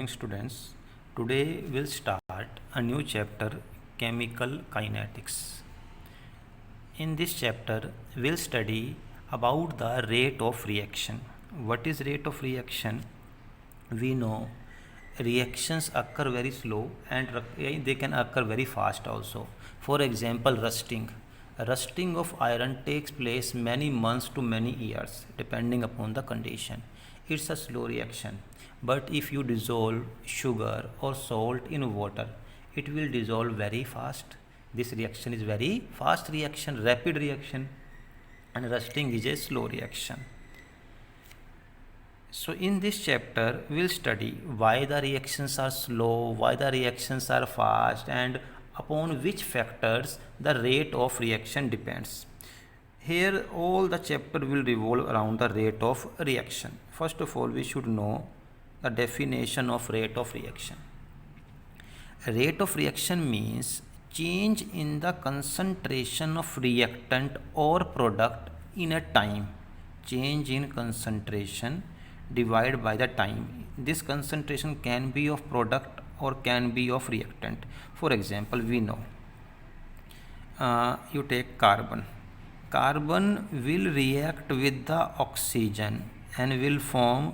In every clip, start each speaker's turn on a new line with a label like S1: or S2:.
S1: morning, students. Today we'll start a new chapter, Chemical Kinetics. In this chapter, we'll study about the rate of reaction. What is rate of reaction? We know reactions occur very slow and they can occur very fast also. For example, rusting. Rusting of iron takes place many months to many years depending upon the condition. It's a slow reaction, but if you dissolve sugar or salt in water, it will dissolve very fast. This reaction is very fast reaction, rapid reaction, and rusting is a slow reaction. So in this chapter we'll study why the reactions are slow, why the reactions are fast, and upon which factors the rate of reaction depends. Here all the chapter will revolve around the rate of reaction. First of all, we should know the definition of rate of reaction. Rate of reaction means change in the concentration of reactant or product in a time. Change in concentration divided by the time. This concentration can be of product or can be of reactant. For example, we know you take carbon. Carbon will react with the oxygen and will form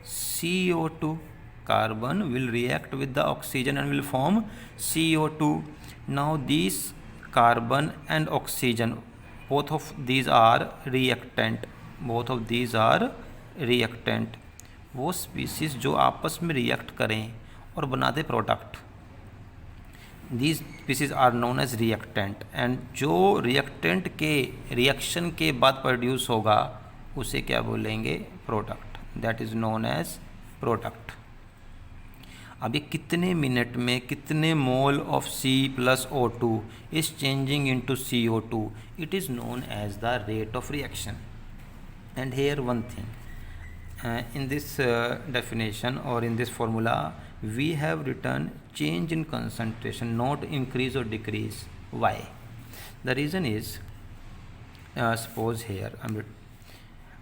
S1: CO2. Carbon will react with the oxygen and will form CO2. Now these carbon and oxygen, both of these are reactant. Both of these are reactant. वो species जो आपस में react करें और बना दे product, these species are known as reactant. And जो reactant के रिएक्शन के बाद प्रोड्यूस होगा उसे क्या बोलेंगे? Product. That is known as product. अभी कितने मिनट में कितने mole of C+O2 is changing into CO2, it is known as the rate of reaction. And here one thing, in this definition or in this formula we have written change in concentration, not increase or decrease. Why? The reason is, suppose here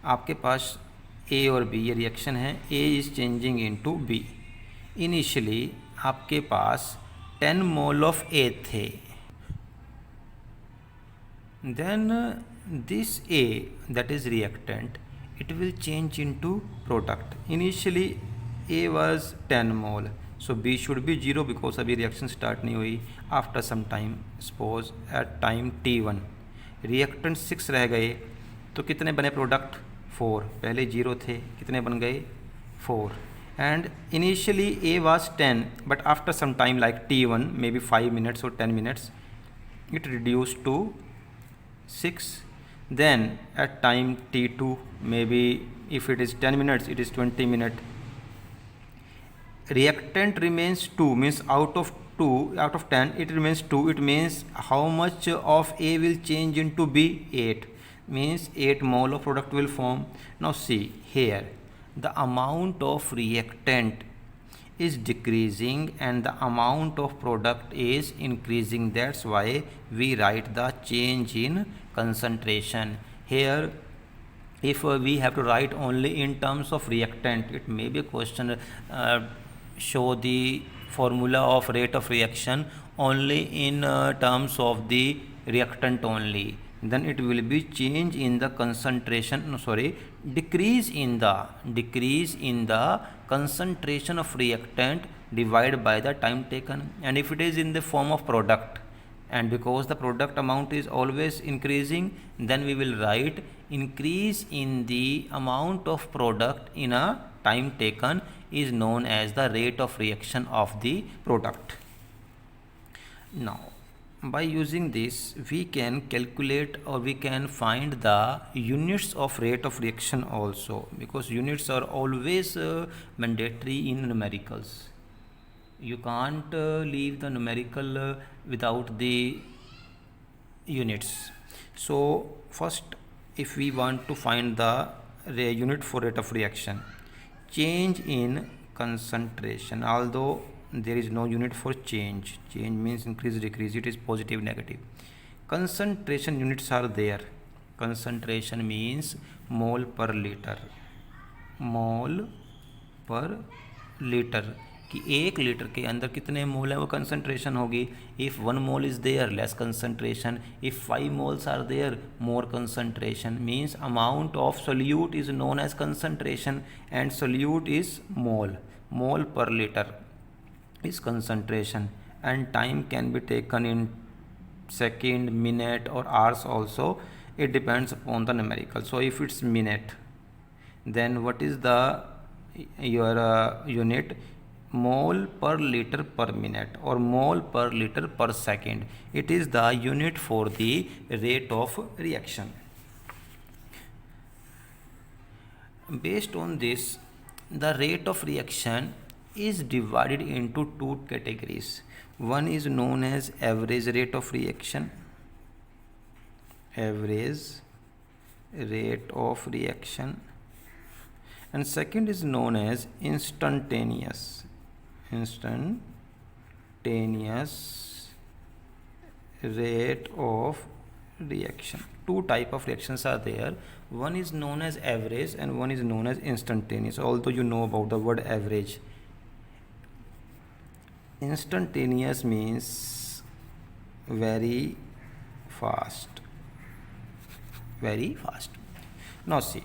S1: आपके पास A और B ये reaction है. A is changing into B. Initially आपके पास 10 mole of A थे. Then this A, that is reactant, it will change into product. Initially A was 10 mole, so B should be 0 because अभी reaction start नहीं हुई. After some time, suppose at time T1 reactant 6 रह गए, तो कितने बने product? 4. पहले 0 थे, कितने बन गए? 4. And initially A was 10, but after some time like T1, maybe 5 minutes or 10 minutes, it reduced to 6. Then at time T2, maybe if it is 10 minutes, it is 20 minutes. Reactant remains 2, means out of 10 it remains 2. It means how much of A will change into B? 8. Means 8 mole of product will form. Now see here, the amount of reactant is decreasing and the amount of product is increasing. That's why we write the change in concentration. Here if we have to write only in terms of reactant, it may be a question, show the formula of rate of reaction only in terms of the reactant only, then it will be change in the concentration, decrease in the concentration of reactant divided by the time taken. And if it is in the form of product, and because the product amount is always increasing, then we will write increase in the amount of product in a time taken is known as the rate of reaction of the product. Now by using this we can calculate or we can find the units of rate of reaction also, because units are always mandatory in numericals. You can't leave the numerical without the units. So first, if we want to find the unit for rate of reaction, change in concentration, although there is no unit for change means increase decrease, it is positive negative. Concentration units are there. Concentration means mole per liter. कि 1 litre के अंदर कितने मोल है वो concentration होगी. If 1 mole is there less concentration, if 5 moles are there more concentration. Means amount of solute is known as concentration and solute is mole per liter is concentration, and time can be taken in second, minute or hours also. It depends upon the numerical. So if it's minute, then what is the your unit? Mole per liter per minute or mole per liter per second. It is the unit for the rate of reaction. Based on this, the rate of reaction is divided into two categories. One is known as average rate of reaction, and second is known as instantaneous rate of reaction. Two type of reactions are there. One is known as average and one is known as instantaneous. Although you know about the word average, instantaneous means very fast. Now see,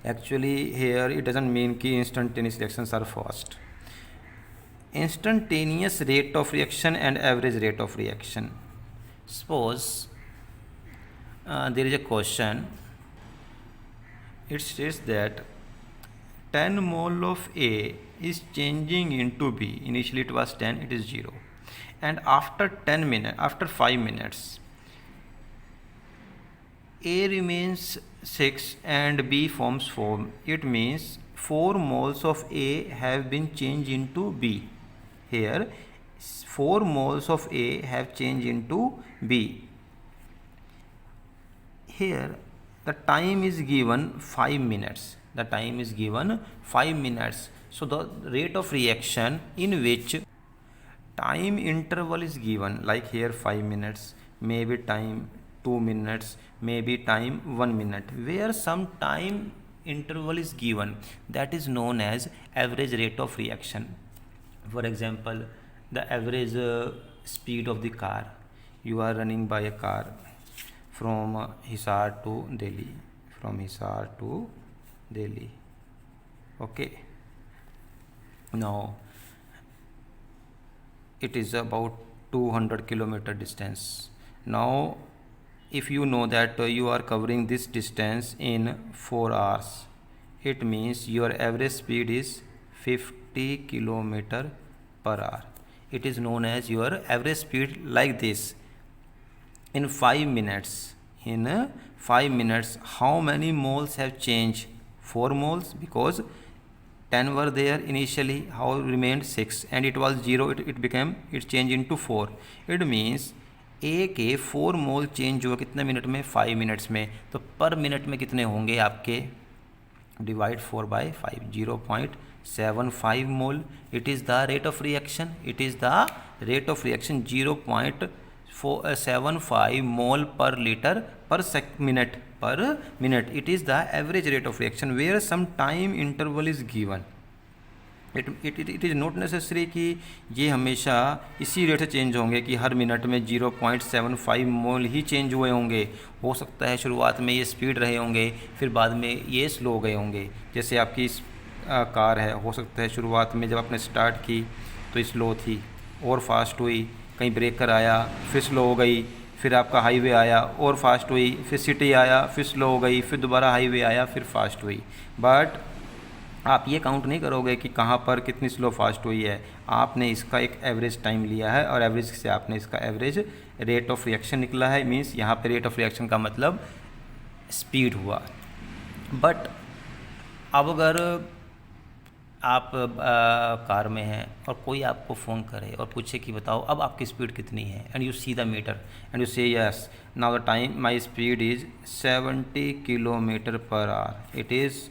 S1: actually here it doesn't mean कि instantaneous reactions are fast. Instantaneous rate of reaction and average rate of reaction. Suppose there is a question. It states that 10 mole of A is changing into B. Initially it was 10, it is 0. And after 5 minutes, A remains 6 and B forms 4. It means 4 moles of A have been changed into B. Here 4 moles of A have changed into B. Here the time is given 5 minutes. So the rate of reaction in which time interval is given, like here 5 minutes, maybe time 2 minutes, maybe time 1 minute, where some time interval is given, that is known as average rate of reaction. For example, the average speed of the car. You are running by a car from Hisar to Delhi. Okay. Now it is about 200 kilometer distance. Now if you know that you are covering this distance in 4 hours, it means your average speed is 50 kilometer per hour. It is known as your average speed. Like this, in 5 minutes, how many moles have changed? 4 moles, because 10 were there initially, how remained 6, and it was 0, it changed into 4. It means ए के 4 मोल change हुआ कितने minute में? 5 minutes में. तो पर minute में कितने होंगे आपके? Divide 4 by 5, 0.75 mole. It is the rate of reaction. 0.75 मोल पर लीटर पर minute. It is the average rate of reaction where some time interval is given. It is not necessary कि ये हमेशा इसी रेट से चेंज होंगे कि हर मिनट में 0.75 मोल ही चेंज हुए होंगे. हो सकता है शुरुआत में ये स्पीड रहे होंगे, फिर बाद में ये स्लो हो गए होंगे. जैसे आपकी कार है, हो सकता है शुरुआत में जब आपने स्टार्ट की तो स्लो थी और फास्ट हुई, कहीं ब्रेकर आया फिर स्लो हो गई, फिर आपका हाईवे आया और फास्ट हुई, फिर सिटी आया फिर स्लो हो गई, फिर दोबारा हाईवे आया फिर फास्ट हुई. बट आप ये काउंट नहीं करोगे कि कहाँ पर कितनी स्लो फास्ट हुई है. आपने इसका एक एवरेज टाइम लिया है और एवरेज से आपने इसका एवरेज रेट ऑफ रिएक्शन निकला है. मींस यहाँ पे रेट ऑफ रिएक्शन का मतलब स्पीड हुआ. बट अब अगर आप कार में हैं और कोई आपको फ़ोन करे और पूछे कि बताओ अब आपकी स्पीड कितनी है, and you see the meter and you say yes now the time my speed is 70 kilometre per hour. इट इज़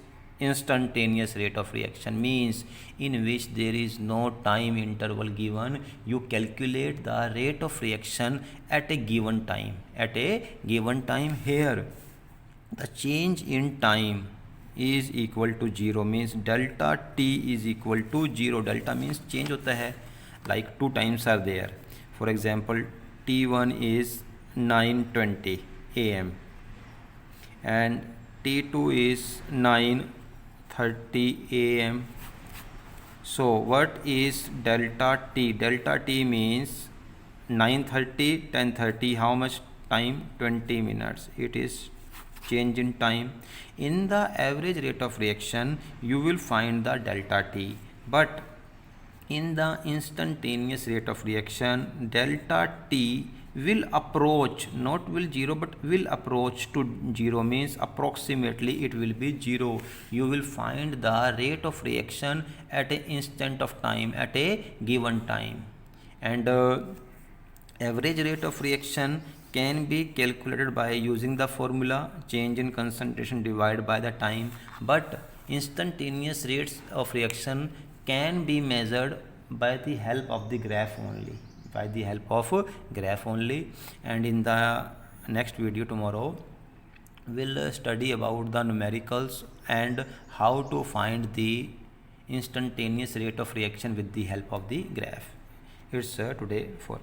S1: instantaneous rate of reaction, means in which there is no time interval given. You calculate the rate of reaction at a given time. Here the change in time is equal to 0 means delta t is equal to 0. Delta means change होता है, like 2 times are there. For example, t1 is 9:20 am and t2 is 9:30 am. So what is delta t? Delta t means 9:30, 10:30, how much time? 20 minutes. It is change in time. In the average rate of reaction you will find the delta t, but in the instantaneous rate of reaction delta t will approach, not will 0 but will approach to 0 means approximately it will be 0. You will find the rate of reaction at an instant of time, at a given time. And average rate of reaction can be calculated by using the formula change in concentration divided by the time, but instantaneous rates of reaction can be measured by the help of the graph only, by the help of graph only. And in the next video tomorrow we'll study about the numericals and how to find the instantaneous rate of reaction with the help of the graph. It's today for